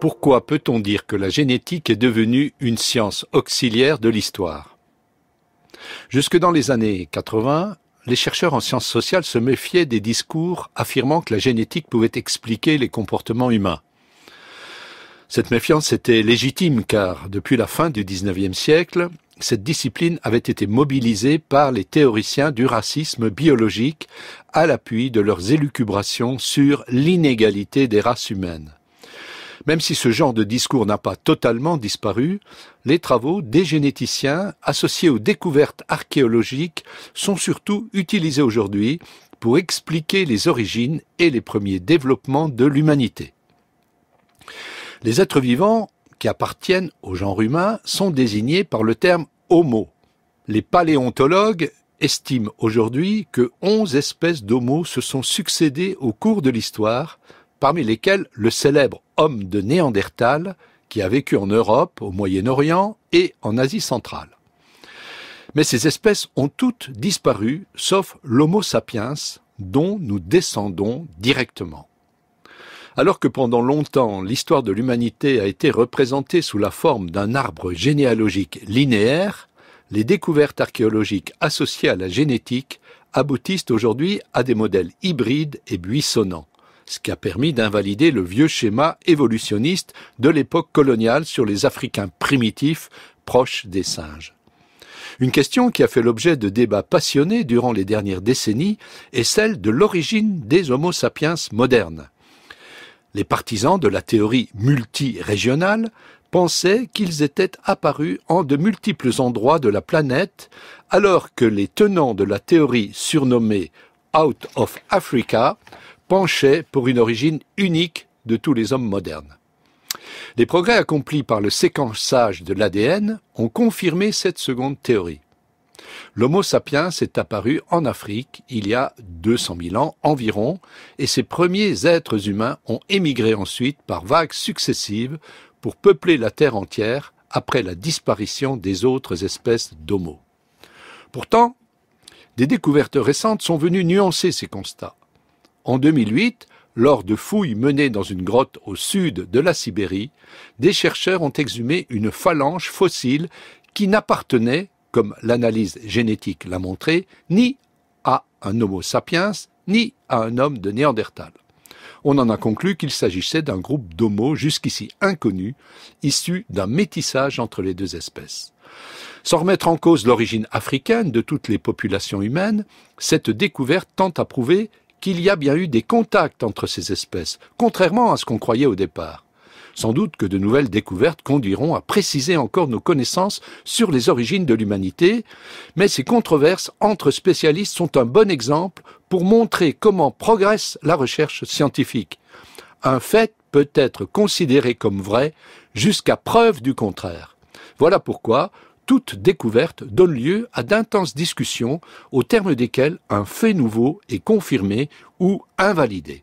Pourquoi peut-on dire que la génétique est devenue une science auxiliaire de l'histoire? Jusque dans les années 80, les chercheurs en sciences sociales se méfiaient des discours affirmant que la génétique pouvait expliquer les comportements humains. Cette méfiance était légitime car, depuis la fin du XIXe siècle, cette discipline avait été mobilisée par les théoriciens du racisme biologique à l'appui de leurs élucubrations sur l'inégalité des races humaines. Même si ce genre de discours n'a pas totalement disparu, les travaux des généticiens associés aux découvertes archéologiques sont surtout utilisés aujourd'hui pour expliquer les origines et les premiers développements de l'humanité. Les êtres vivants qui appartiennent au genre humain sont désignés par le terme « homo ». Les paléontologues estiment aujourd'hui que 11 espèces d'homo se sont succédées au cours de l'histoire, parmi lesquelles le célèbre homme de Néandertal qui a vécu en Europe, au Moyen-Orient et en Asie centrale. Mais ces espèces ont toutes disparu, sauf l'Homo sapiens, dont nous descendons directement. Alors que pendant longtemps, l'histoire de l'humanité a été représentée sous la forme d'un arbre généalogique linéaire, les découvertes archéologiques associées à la génétique aboutissent aujourd'hui à des modèles hybrides et buissonnants, ce qui a permis d'invalider le vieux schéma évolutionniste de l'époque coloniale sur les Africains primitifs proches des singes. Une question qui a fait l'objet de débats passionnés durant les dernières décennies est celle de l'origine des Homo sapiens modernes. Les partisans de la théorie multirégionale pensaient qu'ils étaient apparus en de multiples endroits de la planète, alors que les tenants de la théorie surnommée « Out of Africa » penchaient pour une origine unique de tous les hommes modernes. Les progrès accomplis par le séquençage de l'ADN ont confirmé cette seconde théorie. L'Homo sapiens est apparu en Afrique il y a 200 000 ans environ, et ces premiers êtres humains ont émigré ensuite par vagues successives pour peupler la Terre entière après la disparition des autres espèces d'Homo. Pourtant, des découvertes récentes sont venues nuancer ces constats. En 2008, lors de fouilles menées dans une grotte au sud de la Sibérie, des chercheurs ont exhumé une phalange fossile qui n'appartenait, comme l'analyse génétique l'a montré, ni à un Homo sapiens, ni à un homme de Néandertal. On en a conclu qu'il s'agissait d'un groupe d'Homo jusqu'ici inconnu, issu d'un métissage entre les deux espèces. Sans remettre en cause l'origine africaine de toutes les populations humaines, cette découverte tente à prouver qu'il y a bien eu des contacts entre ces espèces, contrairement à ce qu'on croyait au départ. Sans doute que de nouvelles découvertes conduiront à préciser encore nos connaissances sur les origines de l'humanité, mais ces controverses entre spécialistes sont un bon exemple pour montrer comment progresse la recherche scientifique. Un fait peut être considéré comme vrai jusqu'à preuve du contraire. Voilà pourquoi toute découverte donne lieu à d'intenses discussions au terme desquelles un fait nouveau est confirmé ou invalidé.